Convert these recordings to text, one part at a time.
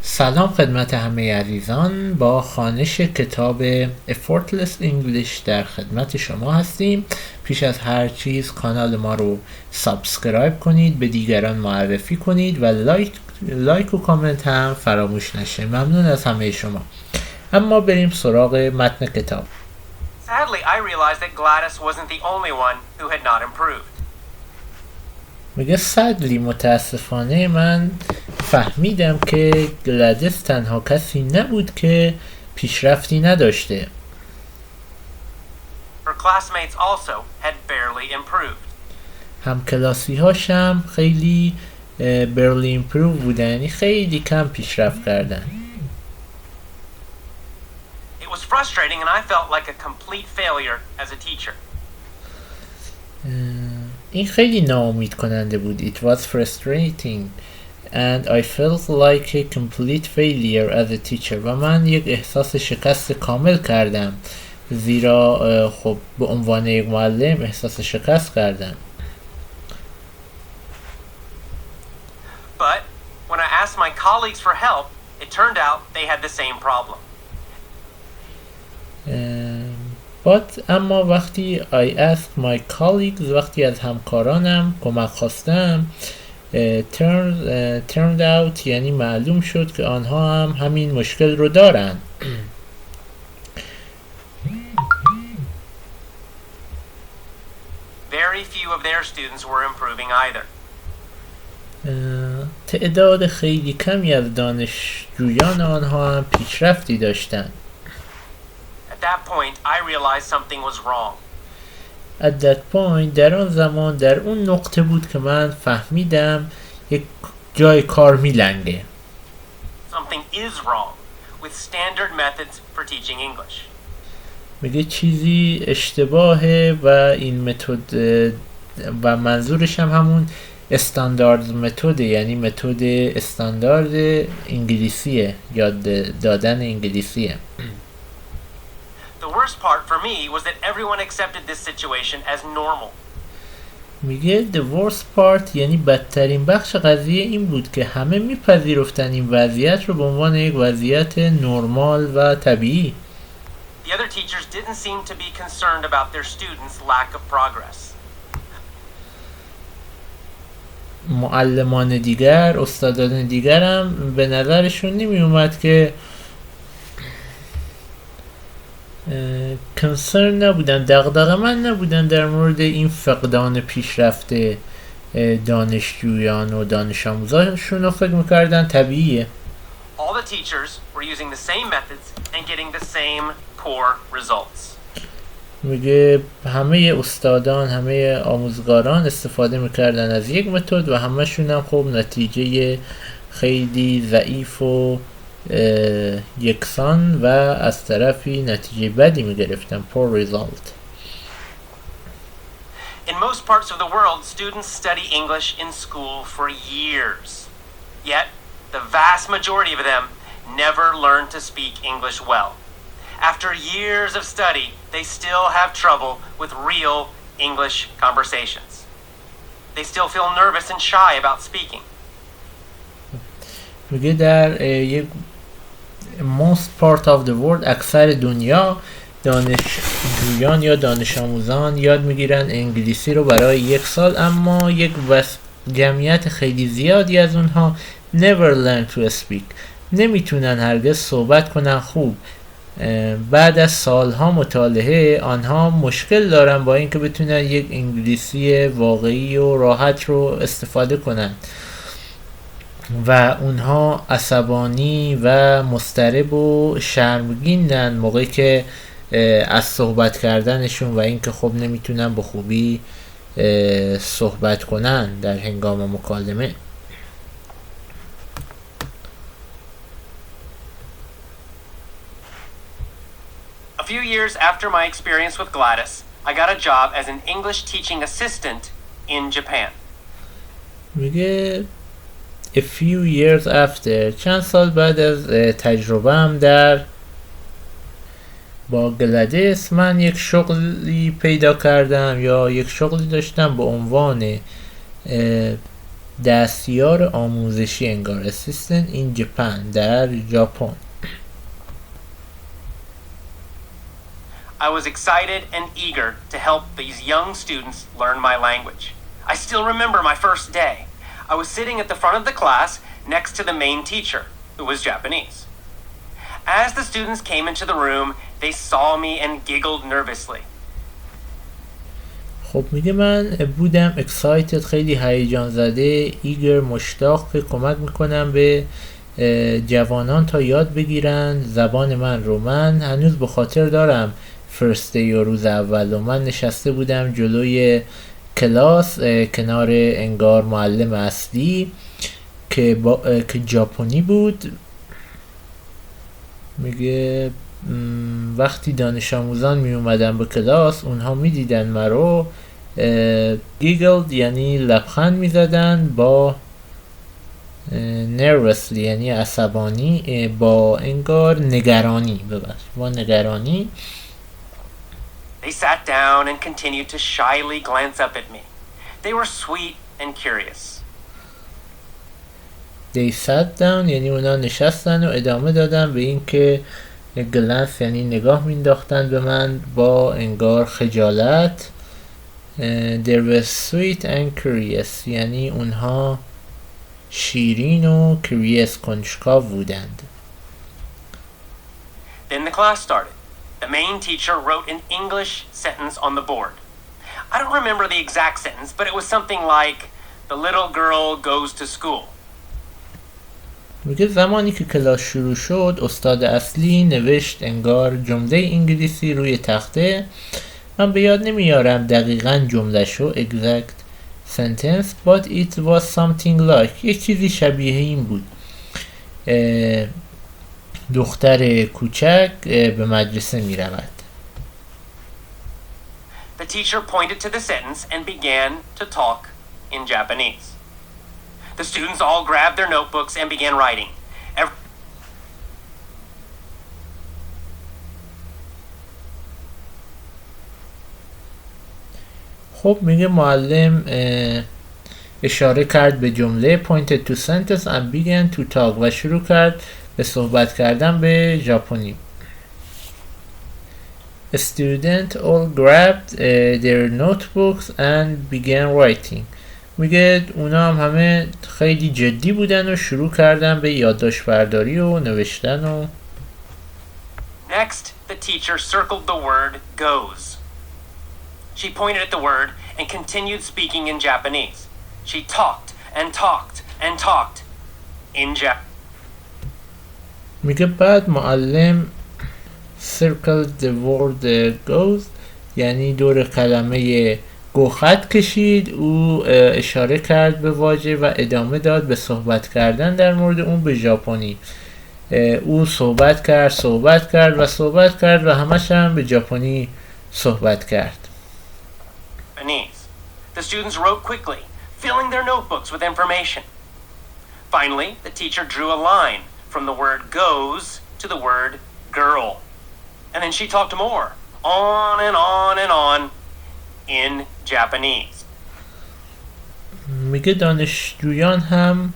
سلام خدمت همه عزیزان. با خوانش کتاب Effortless English در خدمت شما هستیم. پیش از هر چیز کانال ما رو سابسکرایب کنید، به دیگران معرفی کنید و لایک و کامنت هم فراموش نشه. ممنون از همه شما. اما بریم سراغ متن کتاب. Sadly, I realized that Gladys wasn't the only one who had not improved. میگه sadly متاسفانه من فهمیدم که گلادیس تنها کسی نبود که پیشرفتی نداشته. Her classmates also had barely improved. همکلاسی هاشم خیلی barely improve بودن، یعنی خیلی کم پیشرفت کردن. It was frustrating and I felt like a complete failure as a teacher. این خیلی ناامید کننده بود. It was frustrating and I felt like a complete failure as a teacher. و من یک احساس شکست کامل کردم، زیرا خب به عنوان یک معلم احساس شکست کردم. But when I asked my colleagues for help, it turned out they had the same problem. اما وقتی I asked my colleagues، وقتی از همکارانم کمک خواستم، turned out یعنی معلوم شد که آنها هم همین مشکل رو دارن. Very few of their students were improving either. تعداد خیلی کمی از دانشجویان آنها هم پیشرفتی داشتند. At that point, I realized something was wrong. At that point، در آن زمان، در اون نقطه بود که من فهمیدم یک جای کار میلنگه. Something is wrong with standard methods for teaching English. میگه چیزی اشتباهه و این متد و منظورش هم همون استاندارد متده، یعنی متد استاندارد انگلیسیه، یاد دادن انگلیسیه. The worst part for me was that everyone accepted this situation as normal. میگه the worst part یعنی بدترین بخش قضیه این بود که همه میپذیرفتن این وضعیت رو به عنوان یک وضعیت نرمال و طبیعی. The other teachers didn't seem to be concerned about their students' lack of progress. معلمان دیگر، استادان دیگر هم به نظرشون نمی اومد که کنسرن نبودن، دغدغه‌مند نبودن در مورد این فقدان پیشرفت دانشجویان و دانش آموزانشون رو. فکر میکردن طبیعیه. All the teachers were using the same methods and getting the same poor results. میگه همه استادان، همه آموزگاران استفاده میکردن از یک متد و همشون هم خب نتیجه خیلی ضعیف و یکسان و از طرفی نتیجه بدی میگرفتن. poor result. In most parts of the world, students study English in school for years. Yet, the vast majority of them never learn to speak English well. After years of study, they still have trouble with real English conversations. They still feel nervous and shy about speaking. میگه در یک most part of the world، اکثر دنیا، دانشجویان یا دانش آموزان یاد میگیرن انگلیسی رو برای یک سال، اما یک جمعیت خیلی زیادی از اونها never learn to speak، نمیتونن هرگز صحبت کنن خوب. بعد از سالها مطالعه آنها مشکل دارن با اینکه بتونن یک انگلیسی واقعی و راحت رو استفاده کنن و اونها عصبانی و مضطرب و شرمگینن موقعی که از صحبت کردنشون و اینکه خب نمیتونن به خوبی صحبت کنن در هنگام مکالمه. A few years after my experience with Gladys, I got a job as an English teaching assistant in Japan. میگه a few years after، چند سال بعد از تجربه‌ام با گلادیس، من یک شغلی پیدا کردم یا یک شغلی داشتم به عنوان دستیار آموزشی انگار assistant in Japan در ژاپن. I was excited and eager to help these young students learn my language. I still remember my first day. I was sitting at the front of the class next to the main teacher, who was Japanese. As the students came into the room, they saw me and giggled nervously. خب میگه من بودم excited، خیلی هیجان زده، eager مشتاق که کمک میکنم به جوانان تا یاد بگیرن زبان من رو. من هنوز به خاطر دارم first day و روز اول و من نشسته بودم جلوی کلاس کنار انگار معلم اصلی که ژاپنی بود. میگه وقتی دانش آموزان می اومدن به کلاس اونها می دیدن مرا گیگلد یعنی لبخند می زدن، با nervously یعنی عصبانی، با انگار نگرانی، با نگرانی. They sat down and continued to shyly glance up at me. They were sweet and curious. They sat down یعنی اونا نشستن و ادامه دادن به این که glance یعنی نگاه مینداختن به من با انگار خجالت. They were sweet and curious یعنی اونها شیرین و curious کنجکاو بودند. Then the class started. The main teacher wrote an English sentence on the board. I don't remember the exact sentence, but it was something like, "The little girl goes to school." میگه زمانی که کلاس شروع شد استاد اصلی نوشت انگار جمله انگلیسی روی تخته. من به یاد نمیارم دقیقاً جمله شو exact sentence but it was something like یک چیزی شبیه این بود. دختر کوچک به مدرسه می رود. The teacher pointed to the sentence and began to talk in Japanese. The students all grabbed their notebooks and began writing. خب میگه معلم اشاره کرد به جمله pointed to sentence and began to talk و شروع کرد به صحبت کردن به ژاپنی. Students all grabbed their notebooks and began writing. میگه اونا هم همه خیلی جدی بودن و شروع کردن به یادداشت برداری و نوشتن و Next, the teacher circled the word goes. She pointed at the word and continued speaking in Japanese. She talked and talked and talked in Japanese. میگه بعد معلم circle the word goes یعنی دور کلمه گو خط کشید. او اشاره کرد به واژه و ادامه داد به صحبت کردن در مورد اون به ژاپنی. او صحبت کرد و همش هم به ژاپنی صحبت کرد. The students wrote quickly, filling their notebooks with information. Finally, the teacher drew a line from the word goes to the word girl. And then she talked more, on and on and on in Japanese. میگه دانشجویان هم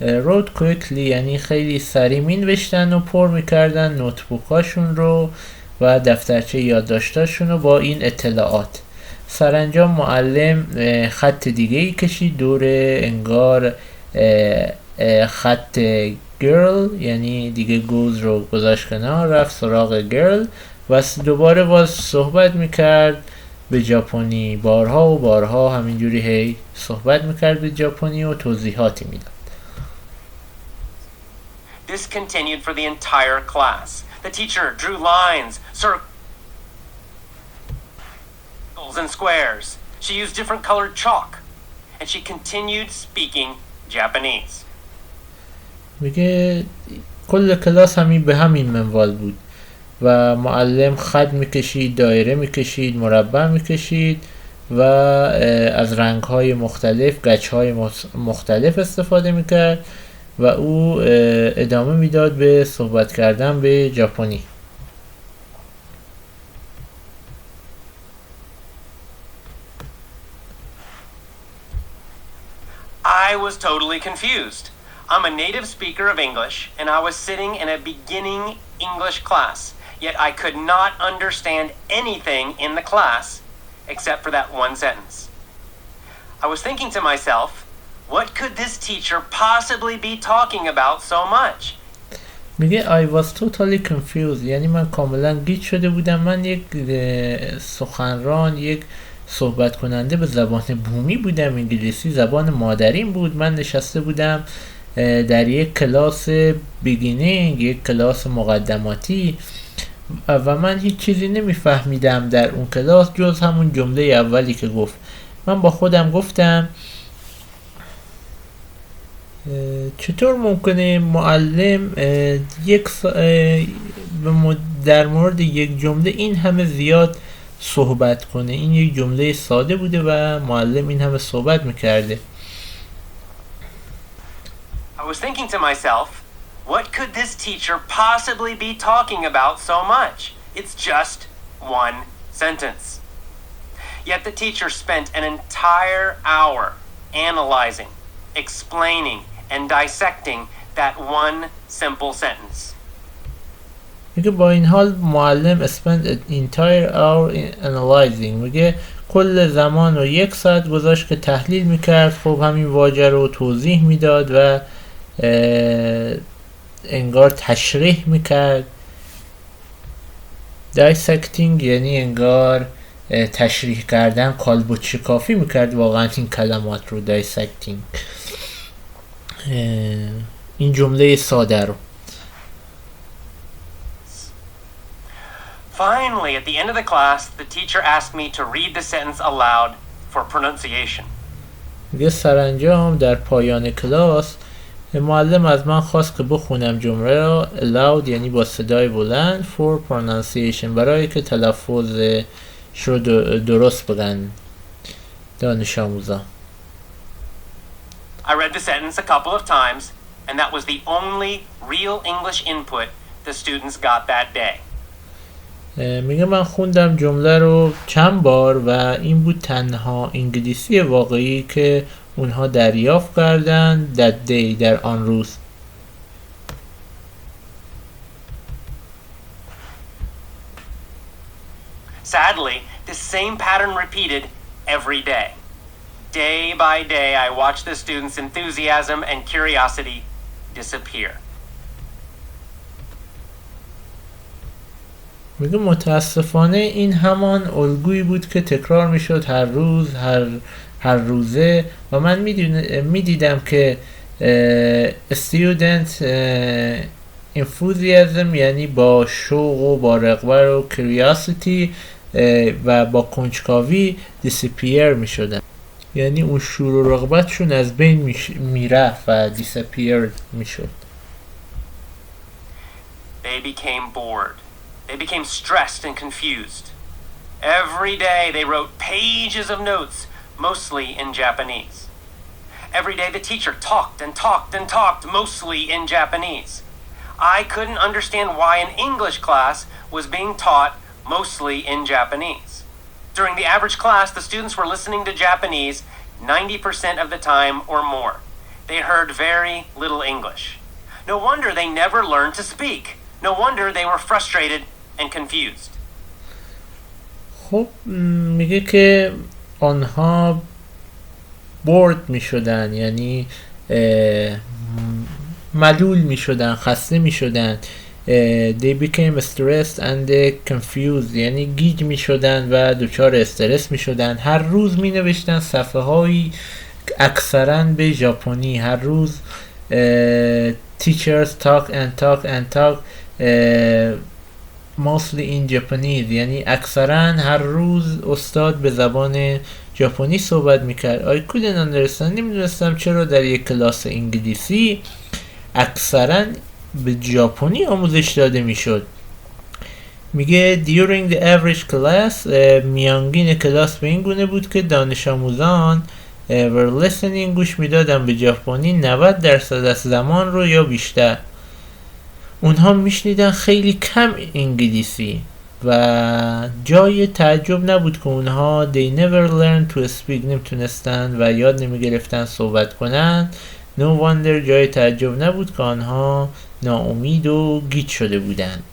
wrote quickly یعنی خیلی سریع مینوشتن و پر میکردن نوتبوکاشون رو و دفترچه یادداشتاشون رو با این اطلاعات. سرانجام معلم خط دیگه‌ای کشید دور انگار خط girl یعنی دیگه goes رو گذاشت کنار، رفت سراغ girl و دوباره باز صحبت میکرد به ژاپنی. بارها همینجوری هی صحبت میکرد به ژاپنی و توضیحاتی میداد. This continued for the entire class. The teacher drew lines, circles and squares. She used different colored chalk and she continued speaking Japanese. میگه کل کلاس به همین منوال بود و معلم خط میکشید، دایره میکشید، مربع میکشید و از رنگ‌های مختلف، گچ‌های مختلف استفاده میکرد و او ادامه میداد به صحبت کردن به ژاپنی. I I was totally confused. I'm a native speaker of English, and I was sitting in a beginning English class, yet I could not understand anything in the class except for that one sentence. I was thinking to myself, what could this teacher possibly be talking about so much? میگه I was totally confused، یعنی من کاملا گیج شده بودم. من یک سخنران، یک صحبت کننده به زبان بومی بودم، انگلیسی زبان مادریم بود. من نشسته بودم در یک کلاس بیگینینگ، یک کلاس مقدماتی، و من هیچ چیزی نمیفهمیدم در اون کلاس جز همون جمله اولی که گفت. من با خودم گفتم چطور ممکنه معلم در مورد یک جمله این همه زیاد صحبت کنه؟ این یک جمله ساده بوده و معلم این همه صحبت میکرده. I was thinking to myself, what could this teacher possibly be talking about so much? It's just one sentence. Yet the teacher spent an entire hour analyzing, explaining, and dissecting that one simple sentence. میگه با این حال معلم spent an entire hour in analyzing، میگه کل زمان رو 1 ساعت گذاشت که تحلیل میکرد، خب همین واژه رو توضیح میداد و انگار تشریح میکرد. dissecting یعنی انگار تشریح کردن، کالبد شکافی میکرد واقعا این کلمات رو. dissecting این جمله ساده رو. Finally, at the end of the class, the teacher asked me to read the sentence aloud for pronunciation. میگه سرانجام در پایان کلاس معلم از من خواست که بخونم جمله را aloud، یعنی با صدای بلند، for pronunciation، برای که تلفظ رو درست بگن دانش آموزان. I read the sentence a couple of times, and that was the only real English input the students got that day. میگه من خوندم جمله رو چند بار و این بود تنها انگلیسی واقعی که اونها دریافت کردن that day، در آن روز. Sadly, the same pattern repeated every day. Day by day, I watched the students' enthusiasm and curiosity disappear. میگه متاسفانه این همان الگویی بود که تکرار میشد هر روز، هر روزه، و من میدیدم که student enthusiasm یعنی با شوق و با رغبت و curiosity و با کنجکاوی disappear میشدن، یعنی اون شور و رغبتشون از بین میرفت و disappeared میشد. They became bored. They became stressed and confused. Every day they wrote pages of notes, mostly in Japanese. Every day the teacher talked and talked and talked, mostly in Japanese. I couldn't understand why an English class was being taught mostly in Japanese. During the average class, the students were listening to Japanese 90% of the time or more. They heard very little English. No wonder they never learned to speak. No wonder they were frustrated and confused. خب میگه که آنها بورد میشدن، یعنی ملول میشدن، خسته میشدن. They became stressed and confused، یعنی گیج میشدن و دچار استرس میشدن. هر روز می نوشتن صفحه هایی اکثرا به ژاپنی. هر روز teachers talk and talk mostly in Japanese، یعنی اکثرا هر روز استاد به زبان ژاپنی صحبت میکرد. I couldn't understand، نمیدونستم چرا در یک کلاس انگلیسی اکثرا به ژاپنی آموزش داده میشد. میگه during the average class، میانگین کلاس به این گونه بود که دانش آموزان were listening، گوش میدادن به ژاپنی 90% از زمان رو یا بیشتر. اونها میشنیدن خیلی کم انگلیسی. و جای تعجب نبود که اونها they never learned to speak نمیتونستن و یاد نمیگرفتن صحبت کنن. no wonder جای تعجب نبود که آنها ناامید و گیج شده بودند.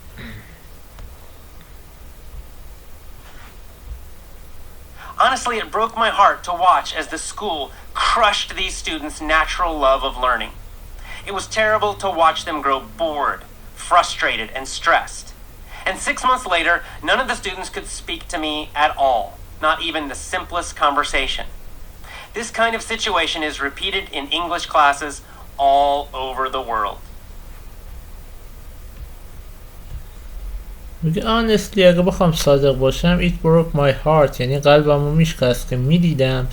Honestly, it broke my heart to watch as the school crushed these students' natural love of learning. It was terrible to watch them grow bored, frustrated, and stressed. And 6 months later, none of the students could speak to me at all, not even the simplest conversation. This kind of situation is repeated in English classes all over the world. میگه honestly اگه بخوام صادق باشم it broke my heart یعنی قلبمو میشکست که میدیدم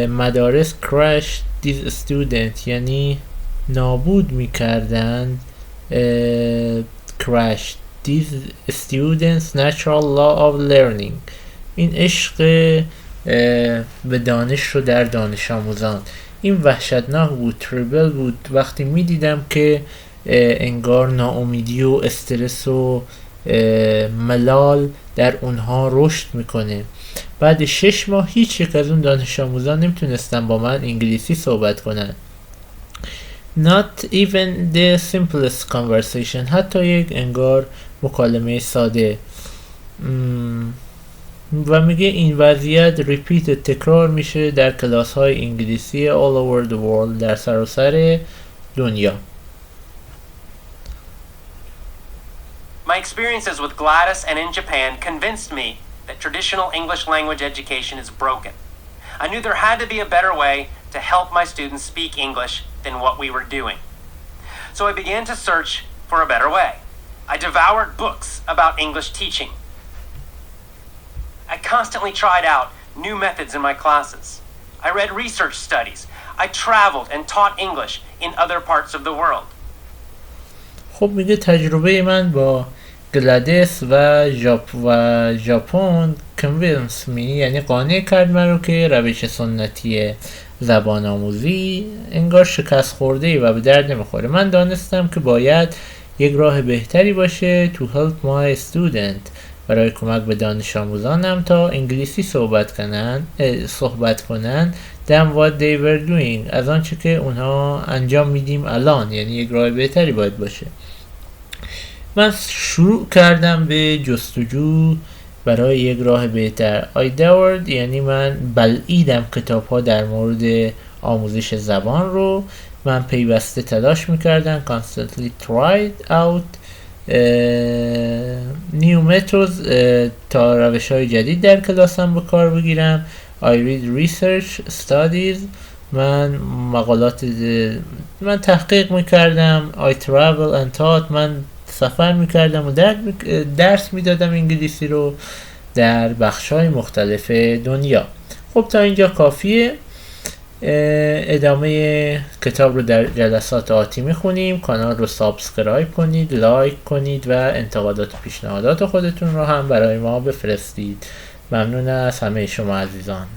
مدارس crash these students یعنی نابود میکردند crash these students natural law of learning این عشق به دانش رو در دانش آموزان. این وحشتناک بود، تریبل بود وقتی میدیدم که انگار ناامیدی و استرس و ملال در اونها رشد میکنه. بعد 6 ماه هیچ یک از اون دانش آموزان نمیتونستن با من انگلیسی صحبت کنن. Not even the simplest conversation حتی یک انگار مکالمه ساده. و میگه این وضعیت repeated تکرار میشه در کلاس های انگلیسی all over the world در سراسر دنیا. My experiences with Gladys and in Japan convinced me that traditional English language education is broken. I knew there had to be a better way to help my students speak English than what we were doing. So I began to search for a better way. I devoured books about English teaching. I constantly tried out new methods in my classes. I read research studies. I traveled and taught English in other parts of the world. خب میگه تجربه من با گلادیس و ژاپن convince me یعنی قانع کرد من رو که روش سنتی زبان آموزی انگار شکست خورده و به درد نمیخوره. من دانستم که باید یک راه بهتری باشه to help my student برای کمک به دانش آموزانم تا انگلیسی صحبت کنن than what they were doing از آنچه که اونها انجام میدیم الان، یعنی یک راه بهتری باید باشه. من شروع کردم به جستجو برای یک راه بهتر. I devoured یعنی من بلعیدم کتاب ها در مورد آموزش زبان رو. من پیوسته تلاش میکردم constantly tried out new methods تا روش های جدید در کلاسم به کار بگیرم. I read research studies من تحقیق میکردم. I travel and taught من سفر میکردم و درس میدادم انگلیسی رو در بخش‌های مختلف دنیا. خب تا اینجا کافیه. ادامه کتاب رو در جلسات آتی میخونیم. کانال رو سابسکرایب کنید، لایک کنید و انتقادات و پیشنهادات خودتون رو هم برای ما بفرستید. ممنون از همه شما عزیزان.